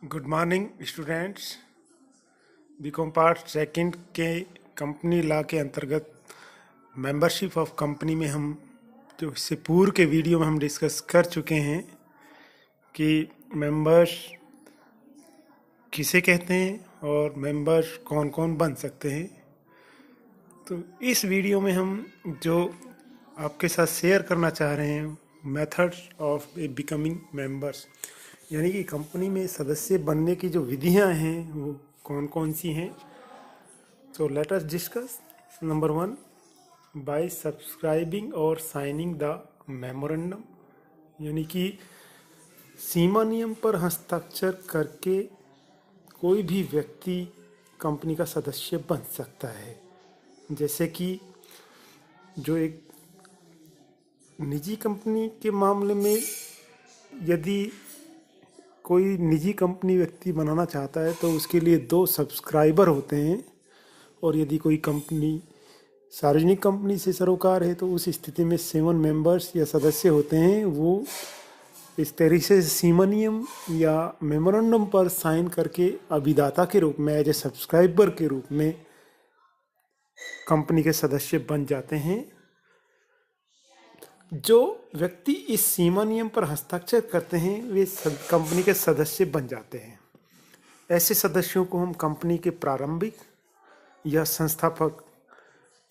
Good morning students. BCom part second के company law के अंतर्गत मेंबरशिप ऑफ कंपनी में हम जो इससे पूर्व के वीडियो में हम डिस्कस कर चुके हैं कि मेंबर्स किसे कहते हैं और मेंबर्स कौन कौन बन सकते हैं। तो इस वीडियो में हम जो आपके साथ शेयर करना चाह रहे हैं मेथड्स ऑफ बिकमिंग मेंबर्स, यानी कि कंपनी में सदस्य बनने की जो विधियां हैं वो कौन कौन सी हैं। तो let us discuss. Number 1, bye subscribing और साइनिंग द मेमोरेंडम, यानी कि सीमा नियम पर हस्ताक्षर करके कोई भी व्यक्ति कंपनी का सदस्य बन सकता है। जैसे कि जो एक निजी कंपनी के मामले में यदि कोई निजी कंपनी व्यक्ति बनाना चाहता है तो उसके लिए 2 सब्सक्राइबर होते हैं, और यदि कोई कंपनी सार्वजनिक कंपनी से सरोकार है तो उस स्थिति में 7 मेंबर्स या सदस्य होते हैं। वो इस तरीके से सीमा नियम या मेमोरेंडम पर साइन करके अभिदाता के रूप में एज ए सब्सक्राइबर के रूप में कंपनी के सदस्य बन जाते हैं। जो व्यक्ति इस सीमा नियम पर हस्ताक्षर करते हैं वे कंपनी के सदस्य बन जाते हैं। ऐसे सदस्यों को हम कंपनी के प्रारंभिक या संस्थापक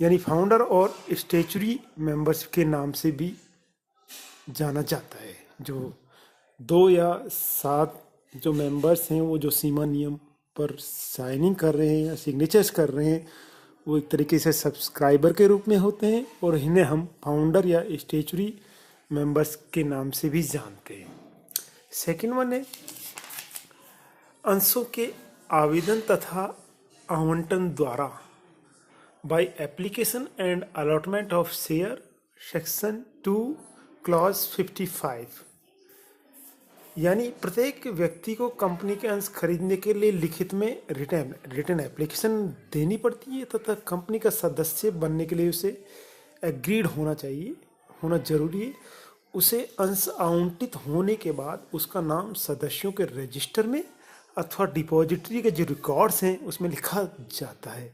यानी फाउंडर और स्टैच्यूटरी मेंबर्स के नाम से भी जाना जाता है। जो 2 या 7 जो मेंबर्स हैं वो जो सीमा नियम पर साइनिंग कर रहे हैं या सिग्नेचर्स कर रहे हैं वो एक तरीके से सब्सक्राइबर के रूप में होते हैं, और इन्हें हम फाउंडर या स्टैच्यूटरी मेंबर्स के नाम से भी जानते हैं। सेकंड वन है अंशों के आवेदन तथा आवंटन द्वारा, by application and allotment of share, section 2 clause 55, यानी प्रत्येक व्यक्ति को कंपनी के अंश खरीदने के लिए लिखित में रिटर्न एप्लीकेशन देनी पड़ती है तथा कंपनी का सदस्य बनने के लिए उसे एग्रीड होना जरूरी है। उसे अंश आवंटित होने के बाद उसका नाम सदस्यों के रजिस्टर में अथवा डिपॉजिटरी के जो रिकॉर्ड्स हैं उसमें लिखा जाता है,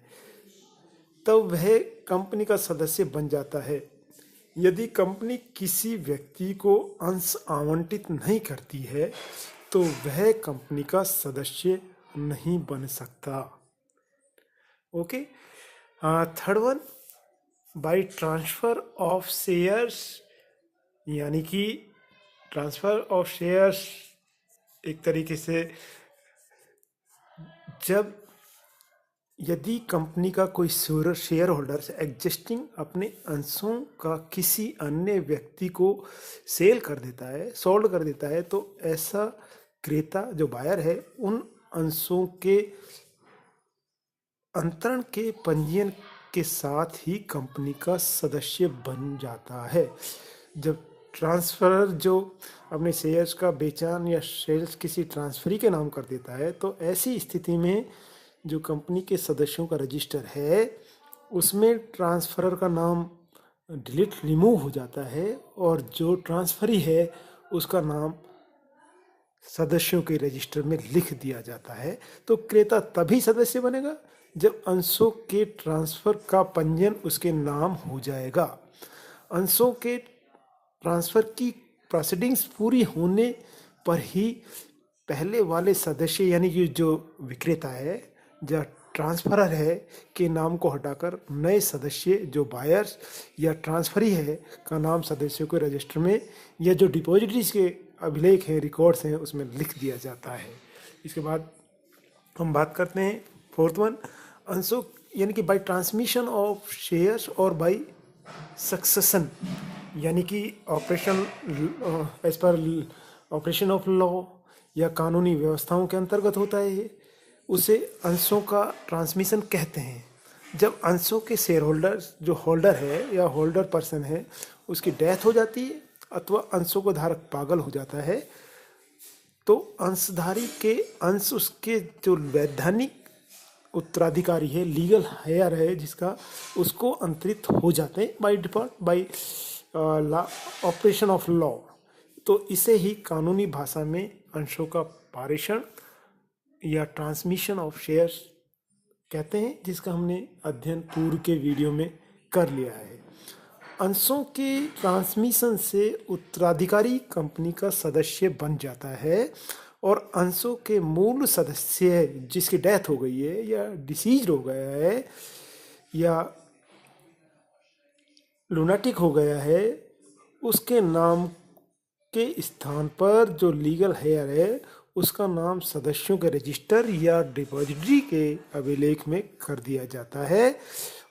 तब वह कंपनी का सदस्य बन जाता है। यदि कंपनी किसी व्यक्ति को अंश आवंटित नहीं करती है तो वह कंपनी का सदस्य नहीं बन सकता। Okay. Third one, by transfer of shares, यानी कि ट्रांसफर ऑफ शेयर्स एक तरीके से जब यदि कंपनी का कोई शेयर होल्डर एग्जिस्टिंग अपने अंशों का किसी अन्य व्यक्ति को सोल्ड कर देता है तो ऐसा क्रेता जो बायर है उन अंशों के अंतरण के पंजीयन के साथ ही कंपनी का सदस्य बन जाता है। जब ट्रांसफरर जो अपने शेयर्स का बेचान या शेयर्स किसी ट्रांसफरी के नाम कर देता है तो ऐसी स्थिति में जो कंपनी के सदस्यों का रजिस्टर है उसमें ट्रांसफरर का नाम रिमूव हो जाता है, और जो ट्रांसफरी है उसका नाम सदस्यों के रजिस्टर में लिख दिया जाता है। तो क्रेता तभी सदस्य बनेगा जब अंशों के ट्रांसफर का पंजीयन उसके नाम हो जाएगा। अंशों के ट्रांसफर की प्रोसीडिंग्स पूरी होने पर ही पहले वाले सदस्य यानी कि जो विक्रेता है या ट्रांसफरर है के नाम को हटाकर नए सदस्य जो बायर्स या ट्रांसफरी है का नाम सदस्यों के रजिस्टर में या जो डिपॉजिटरीज के अभिलेख हैं रिकॉर्ड्स हैं उसमें लिख दिया जाता है। इसके बाद हम बात करते हैं फोर्थ वन, अंशों यानी कि बाय ट्रांसमिशन ऑफ शेयर्स और बाय सक्सेशन, यानी कि operation as per operation of law या कानूनी व्यवस्थाओं के अंतर्गत होता है। उसे अंशों का ट्रांसमिशन कहते हैं। जब अंशों के शेयर होल्डर जो होल्डर है या होल्डर पर्सन है उसकी डेथ हो जाती है अथवा अंशों को धारक पागल हो जाता है तो अंशधारी के अंश उसके जो वैधानिक उत्तराधिकारी है, लीगल हेयर है जिसका, उसको अंतरित हो जाते हैं by default by operation of law. तो इसे ही कानूनी भाषा में अंशों का पारेषण या ट्रांसमिशन ऑफ शेयर्स कहते हैं, जिसका हमने अध्ययन पूर्व के वीडियो में कर लिया है। अंशों के ट्रांसमिशन से उत्तराधिकारी कंपनी का सदस्य बन जाता है और अंशों के मूल सदस्य जिसकी डेथ हो गई है या डिसीज हो गया है या लुनाटिक हो गया है, उसके नाम के स्थान पर जो लीगल हेयर है उसका नाम सदस्यों के रजिस्टर या डिपॉजिटरी के अभिलेख में कर दिया जाता है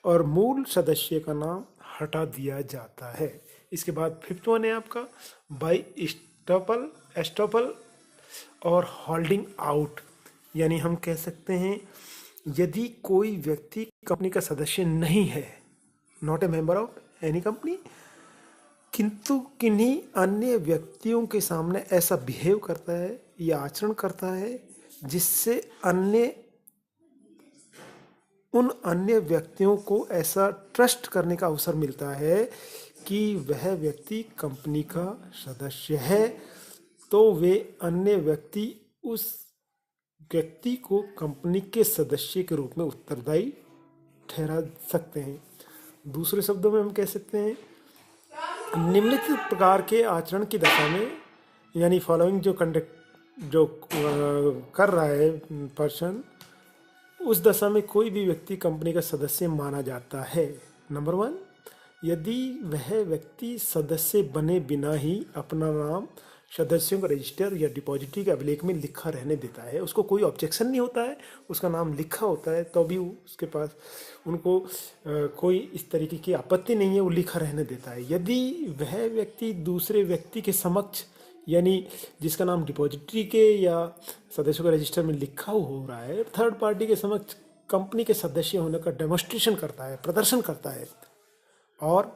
और मूल सदस्य का नाम हटा दिया जाता है। इसके बाद फिफ्थ वन है आपका बाय एस्टॉपल और होल्डिंग आउट, यानी हम कह सकते हैं यदि कोई व्यक्ति कंपनी का सदस्य नहीं है, not a member of any company, किंतु किन्हीं अन्य व्यक्तियों के सामने ऐसा बिहेव करता है या आचरण करता है जिससे उन अन्य व्यक्तियों को ऐसा ट्रस्ट करने का अवसर मिलता है कि वह व्यक्ति कंपनी का सदस्य है, तो वे अन्य व्यक्ति उस व्यक्ति को कंपनी के सदस्य के रूप में उत्तरदायी ठहरा सकते हैं। दूसरे शब्दों में हम कह सकते हैं निम्नलिखित प्रकार के आचरण की दशा में, यानी फॉलोइंग जो कर रहा है पर्सन, उस दशा में कोई भी व्यक्ति कंपनी का सदस्य माना जाता है। नंबर 1, यदि वह व्यक्ति सदस्य बने बिना ही अपना नाम सदस्यों का रजिस्टर या डिपॉजिटरी के अभिलेख में लिखा रहने देता है, उसको कोई ऑब्जेक्शन नहीं होता है, उसका नाम लिखा होता है तो भी उसके पास उनको कोई इस तरीके की आपत्ति नहीं है, वो लिखा रहने देता है। यदि वह व्यक्ति दूसरे व्यक्ति के समक्ष, यानी जिसका नाम डिपॉजिटरी के या सदस्यों के रजिस्टर में लिखा हो रहा है, थर्ड पार्टी के समक्ष कंपनी के सदस्य होने का डेमोन्स्ट्रेशन करता है, प्रदर्शन करता है। और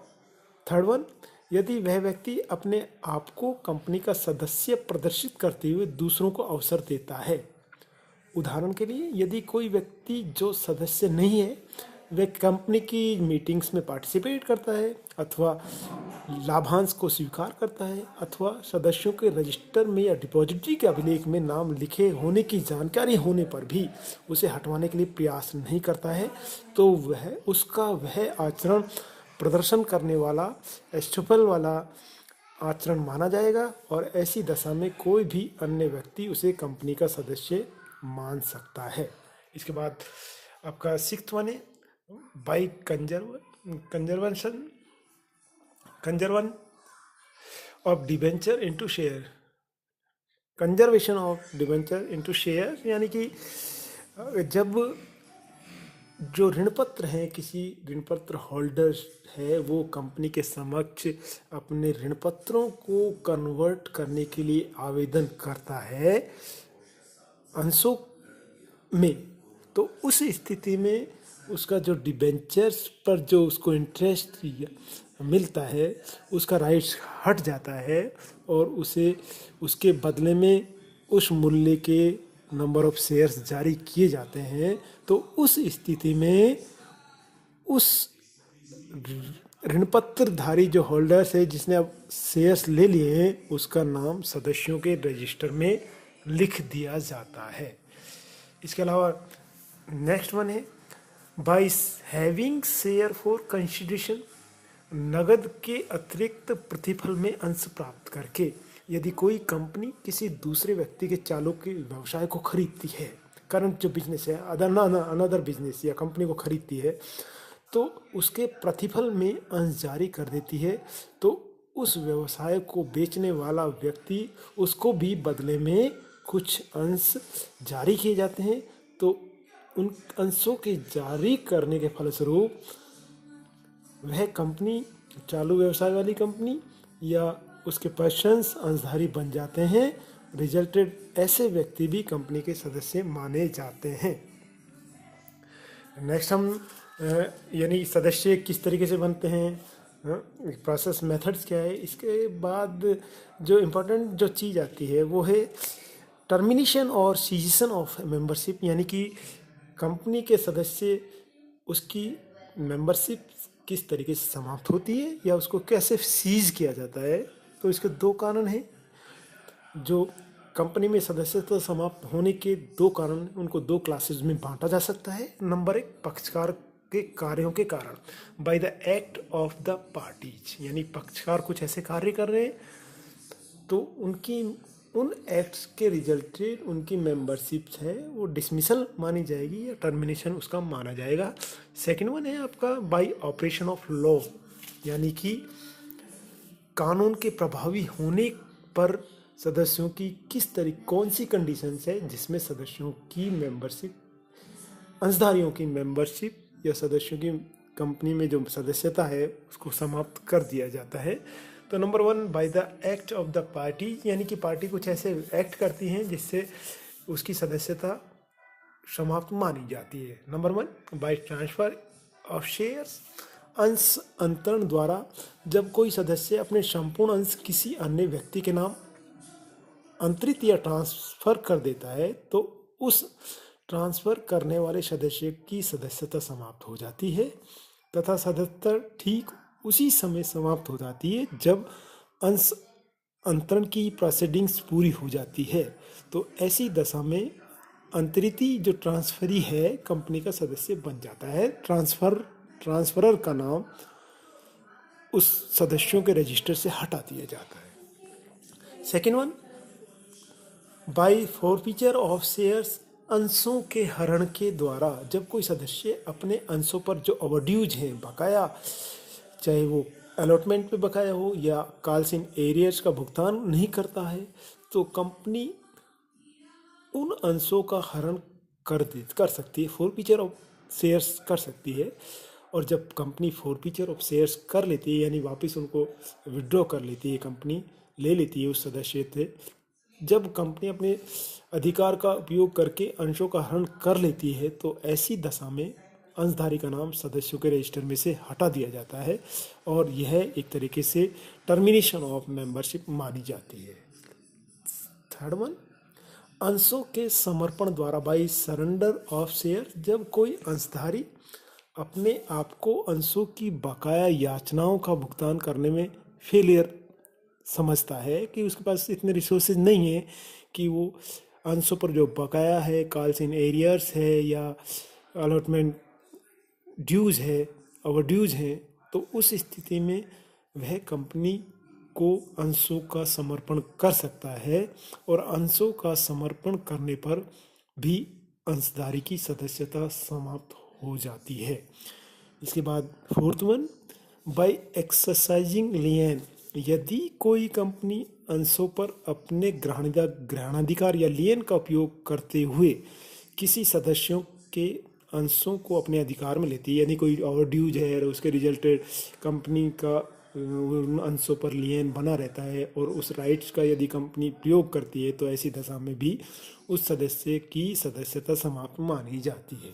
थर्ड वन, यदि वह व्यक्ति अपने आप को कंपनी का सदस्य प्रदर्शित करते हुए दूसरों को अवसर देता है। उदाहरण के लिए, यदि कोई व्यक्ति जो सदस्य नहीं है वह कंपनी की मीटिंग्स में पार्टिसिपेट करता है अथवा लाभांश को स्वीकार करता है अथवा सदस्यों के रजिस्टर में या डिपॉजिटरी के अभिलेख में नाम लिखे होने की जानकारी होने पर भी उसे हटवाने के लिए प्रयास नहीं करता है, तो वह आचरण प्रदर्शन करने वाला एस्टॉपल वाला आचरण माना जाएगा और ऐसी दशा में कोई भी अन्य व्यक्ति उसे कंपनी का सदस्य मान सकता है। इसके बाद आपका सिक्स्थ वन है by conversion of debenture into share. Conservation of debenture into share, यानी कि जब जो ऋणपत्र हैं, किसी ऋणपत्र होल्डर है, वो कंपनी के समक्ष अपने ऋणपत्रों को कन्वर्ट करने के लिए आवेदन करता है अंशों में, तो उस स्थिति में उसका जो डिबेंचर्स पर जो उसको इंटरेस्ट मिलता है उसका राइट्स हट जाता है और उसे उसके बदले में उस मूल्य के नंबर ऑफ शेयर्स जारी किए जाते हैं। तो उस स्थिति में उस ऋणपत्रधारी जो होल्डर्स है जिसने अब शेयर्स ले लिए हैं उसका नाम सदस्यों के रजिस्टर में लिख दिया जाता है। इसके अलावा नेक्स्ट वन है by having share for consideration, नगद के अतिरिक्त प्रतिफल में अंश प्राप्त करके। यदि कोई कंपनी किसी दूसरे व्यक्ति के चालू के व्यवसाय को खरीदती है, करंट जो बिजनेस है अनदर बिजनेस या कंपनी को खरीदती है, तो उसके प्रतिफल में अंश जारी कर देती है, तो उस व्यवसाय को बेचने वाला व्यक्ति उसको भी बदले में कुछ अंश जारी किए जाते हैं। तो उन अंशों के जारी करने के फलस्वरूप वह कंपनी चालू व्यवसाय वाली कंपनी या उसके पर्सन्स अंशधारी बन जाते हैं। रिजल्टेड ऐसे व्यक्ति भी कंपनी के सदस्य माने जाते हैं। नेक्स्ट हम यानी सदस्य किस तरीके से बनते हैं, प्रोसेस मेथड्स क्या है। इसके बाद जो इम्पोर्टेंट जो चीज़ आती है वो है टर्मिनेशन और सीजेशन ऑफ मेंबरशिप, यानी कि कंपनी के सदस्य उसकी मेंबरशिप किस तरीके से समाप्त होती है या उसको कैसे सीज किया जाता है। तो इसके दो कारण हैं। जो कंपनी में सदस्यता समाप्त होने के दो कारण, उनको दो क्लासेस में बांटा जा सकता है। नंबर एक, पक्षकार के कार्यों के कारण, by the act of the parties, यानी पक्षकार कुछ ऐसे कार्य कर रहे हैं तो उनकी उन एक्ट्स के रिजल्टेड उनकी मेंबरशिप है वो डिसमिसल मानी जाएगी या टर्मिनेशन उसका माना जाएगा। सेकंड वन है आपका बाय ऑपरेशन ऑफ लॉ, यानी कि कानून के प्रभावी होने पर सदस्यों की कौन सी कंडीशंस है जिसमें सदस्यों की मेंबरशिप, अंशधारियों की मेंबरशिप या सदस्यों की कंपनी में जो सदस्यता है उसको समाप्त कर दिया जाता है। तो number one, by the act of the party, यानी कि पार्टी कुछ ऐसे एक्ट करती हैं जिससे उसकी सदस्यता समाप्त मानी जाती है। Number one, by transfer of shares, अंश अंतरण द्वारा, जब कोई सदस्य अपने संपूर्ण अंश किसी अन्य व्यक्ति के नाम अंतरित या ट्रांसफर कर देता है तो उस ट्रांसफर करने वाले सदस्य की सदस्यता समाप्त हो जाती है तथा सदस्यता ठीक उसी समय समाप्त हो जाती है जब अंश अंतरण की प्रोसीडिंग्स पूरी हो जाती है। तो ऐसी दशा में अंतरिती जो ट्रांसफरी है कंपनी का सदस्य बन जाता है। ट्रांसफरर का नाम उस सदस्यों के रजिस्टर से हटा दिया जाता है। Second one, by forfeiture of shares, अंशों के हरण के द्वारा, जब कोई सदस्य अपने अंशों पर जो ओवरड्यूज हैं, बकाया, चाहे वो अलॉटमेंट पे बकाया हो या कॉल्स इन एरियर्स का भुगतान नहीं करता है तो कंपनी उन अंशों का हरण कर सकती है, फॉरफीचर ऑफ शेयर्स कर सकती है। और जब कंपनी फॉरफीचर ऑफ शेयर्स कर लेती है यानी वापस उनको विड्रॉ कर लेती है, कंपनी ले लेती है उस सदस्य से, जब कंपनी अपने अधिकार का उपयोग करके अंशों का हरण कर लेती है तो ऐसी दशा में अंशधारी का नाम सदस्यों के रजिस्टर में से हटा दिया जाता है और यह एक तरीके से टर्मिनेशन ऑफ मेंबरशिप मानी जाती है। थर्ड वन, अंशों के समर्पण द्वारा, बाय सरेंडर ऑफ शेयर, जब कोई अंशधारी अपने आप को अंशों की बकाया याचनाओं का भुगतान करने में फेलियर समझता है कि उसके पास इतने रिसोर्सेज नहीं है कि वो अंशों पर जो बकाया है, कॉल्स इन एरियर्स है या अलॉटमेंट ड्यूज है, ओवरड्यूज हैं, तो उस स्थिति में वह कंपनी को अंशों का समर्पण कर सकता है और अंशों का समर्पण करने पर भी अंशधारी की सदस्यता समाप्त हो जाती है। इसके बाद फोर्थ वन, बाय एक्सरसाइजिंग लियन, यदि कोई कंपनी अंशों पर अपने ग्रहणाधिकार या लियन का उपयोग करते हुए किसी सदस्यों के अंशों को अपने अधिकार में लेती है, यानी कोई ओवरड्यूज है और उसके रिजल्टेड कंपनी का अंशों पर लियन बना रहता है और उस राइट्स का यदि कंपनी प्रयोग करती है तो ऐसी दशा में भी उस सदस्य की सदस्यता समाप्त मानी जाती है।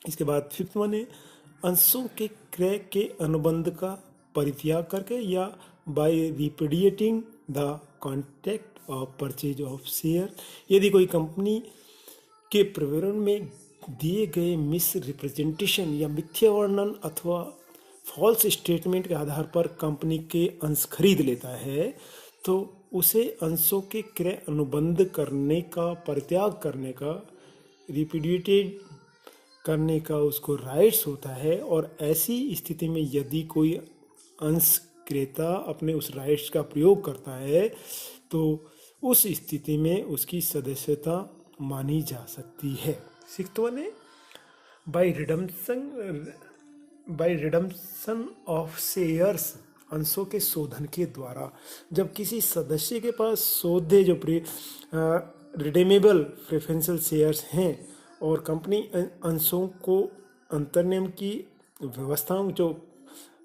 इसके बाद फिफ्थ वन है, अंशों के क्रय के अनुबंध का परित्याग करके या by repudiating the contract of purchase of share, यदि कोई कंपनी के प्रविवरण में दिए गए मिस रिप्रेजेंटेशन या मिथ्या वर्णन अथवा फॉल्स स्टेटमेंट के आधार पर कंपनी के अंश खरीद लेता है तो उसे अंशों के क्रय अनुबंध करने का, परित्याग करने का, रिपुडिएटेड करने का उसको राइट्स होता है। और ऐसी स्थिति में यदि कोई अंश क्रेता अपने उस राइट्स का प्रयोग करता है तो उस स्थिति में उसकी सदस्यता मानी जा सकती है। सिक्स्थ वन है, बाय रिडम्पशन ऑफ शेयर्स, अंशों के शोधन के द्वारा, जब किसी सदस्य के पास शोधे जो रिडीमेबल प्रेफरेंशियल शेयर्स हैं और कंपनी अंशों को अंतर्नियम की व्यवस्थाओं, जो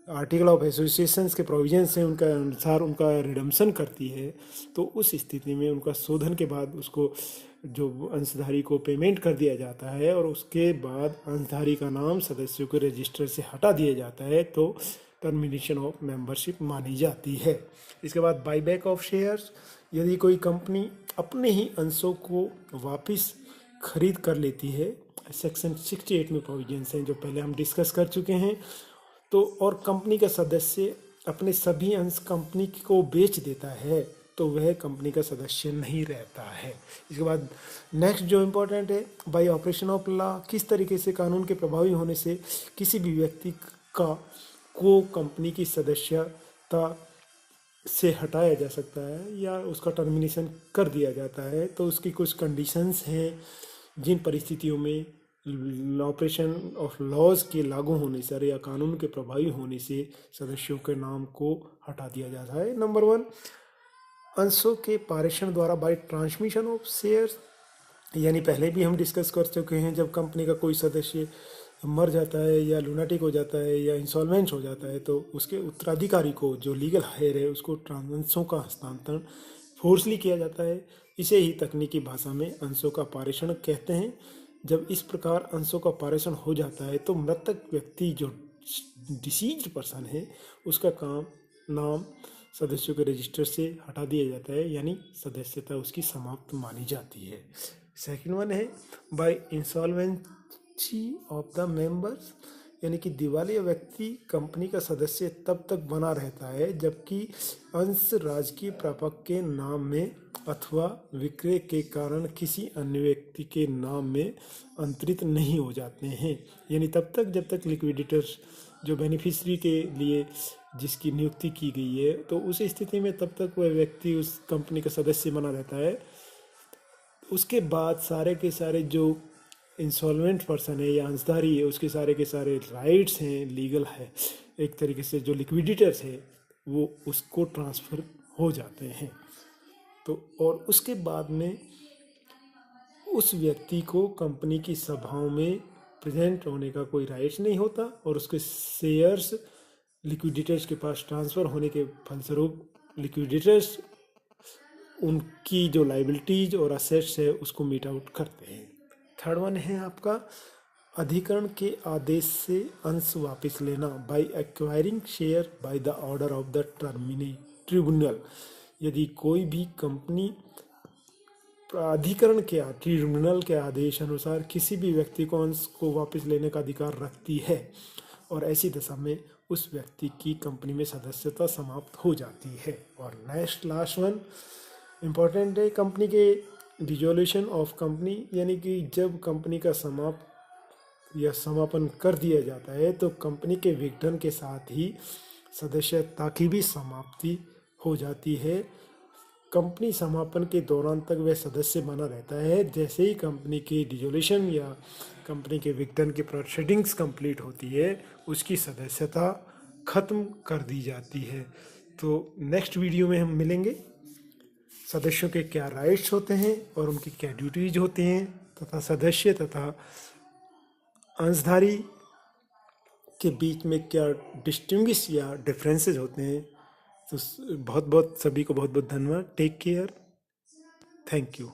आर्टिकल ऑफ एसोसिएशंस के प्रोविजंस हैं उनका अनुसार उनका रिडम्पशन करती है, तो उस स्थिति में उनका शोधन के बाद उसको जो अंशधारी को पेमेंट कर दिया जाता है और उसके बाद अंशधारी का नाम सदस्यों के रजिस्टर से हटा दिया जाता है तो टर्मिनेशन ऑफ मेंबरशिप मानी जाती है। इसके बाद बाईबैक ऑफ शेयर्स, यदि कोई कंपनी अपने ही अंशों को वापस खरीद कर लेती है, सेक्शन 68 में प्रोविजंस हैं जो पहले हम डिस्कस कर चुके हैं, तो और कंपनी का सदस्य अपने सभी अंश कंपनी को बेच देता है तो वह कंपनी का सदस्य नहीं रहता है। इसके बाद नेक्स्ट जो इम्पोर्टेंट है, बाय ऑपरेशन ऑफ लॉ, किस तरीके से कानून के प्रभावी होने से किसी भी व्यक्ति को कंपनी की सदस्यता से हटाया जा सकता है या उसका टर्मिनेशन कर दिया जाता है। तो उसकी कुछ कंडीशंस हैं जिन परिस्थितियों में ऑपरेशन ऑफ लॉज के लागू होने से या कानून के प्रभावी होने से सदस्यों के नाम को हटा दिया जाता है। नंबर 1, अंशों के पारेषण द्वारा बाय ट्रांसमिशन ऑफ शेयर्स, यानी पहले भी हम डिस्कस कर चुके हैं, जब कंपनी का कोई सदस्य मर जाता है या लुनाटिक हो जाता है या इंसॉल्वेंट हो जाता है तो उसके उत्तराधिकारी को, जो लीगल हायर है, उसको अंशों का हस्तांतरण फोर्सली किया जाता है। इसे ही तकनीकी भाषा में अंशों का पारेषण कहते हैं। जब इस प्रकार अंशों का पारेषण हो जाता है तो मृतक व्यक्ति, जो डिसीज्ड पर्सन है, उसका नाम सदस्यों के रजिस्टर से हटा दिया जाता है, यानी सदस्यता उसकी समाप्त मानी जाती है। सेकंड वन है by insolvency of the members, यानी कि दिवालिया व्यक्ति कंपनी का सदस्य तब तक बना रहता है जबकि अंश राजकीय प्रापक के नाम में अथवा विक्रय के कारण किसी अन्य व्यक्ति के नाम में अंतरित नहीं हो जाते हैं। यानी तब तक जब तक लिक्विडेटर्स, जो बेनिफिशरी के लिए जिसकी नियुक्ति की गई है, तो उस स्थिति में तब तक वह व्यक्ति उस कंपनी का सदस्य बना रहता है। उसके बाद सारे के सारे जो इंसॉल्वेंट पर्सन है या अंशधारी है, उसके सारे के सारे राइट्स हैं, लीगल है, एक तरीके से जो लिक्विडिटर्स है वो उसको ट्रांसफ़र हो जाते हैं। तो और उसके बाद में उस व्यक्ति को कंपनी की सभाओं में प्रेजेंट होने का कोई राइट्स नहीं होता और उसके शेयर्स लिक्विडिटर्स के पास ट्रांसफ़र होने के फलस्वरूप लिक्विडिटर्स उनकी जो लाइबिलिटीज और असेट्स है उसको मीट आउट करते हैं। थर्ड वन है आपका अधिकरण के आदेश से अंश वापस लेना, by acquiring share by the order of the tribunal. यदि कोई भी कंपनी प्राधिकरण के ट्रिब्यूनल के आदेश अनुसार किसी भी व्यक्ति को अंश को वापस लेने का अधिकार रखती है और ऐसी दशा में उस व्यक्ति की कंपनी में सदस्यता समाप्त हो जाती है। और नेक्स्ट लास्ट वन इम्पॉर्टेंट है, कंपनी के डिसोल्यूशन ऑफ कंपनी, यानी कि जब कंपनी का समापन कर दिया जाता है तो कंपनी के विघटन के साथ ही सदस्यता की भी समाप्ति हो जाती है। कंपनी समापन के दौरान तक वह सदस्य बना रहता है। जैसे ही कंपनी की डिसोल्यूशन या कंपनी के विघटन की प्रोसीडिंग्स कंप्लीट होती है, उसकी सदस्यता खत्म कर दी जाती है। तो नेक्स्ट वीडियो में हम मिलेंगे, सदस्यों के क्या राइट्स होते हैं और उनकी क्या ड्यूटीज होती हैं, तथा सदस्य तथा अंशधारी के बीच में क्या डिस्टिंग्विश या डिफरेंसेस होते हैं। तो बहुत बहुत सभी को बहुत बहुत धन्यवाद। Take care, thank you.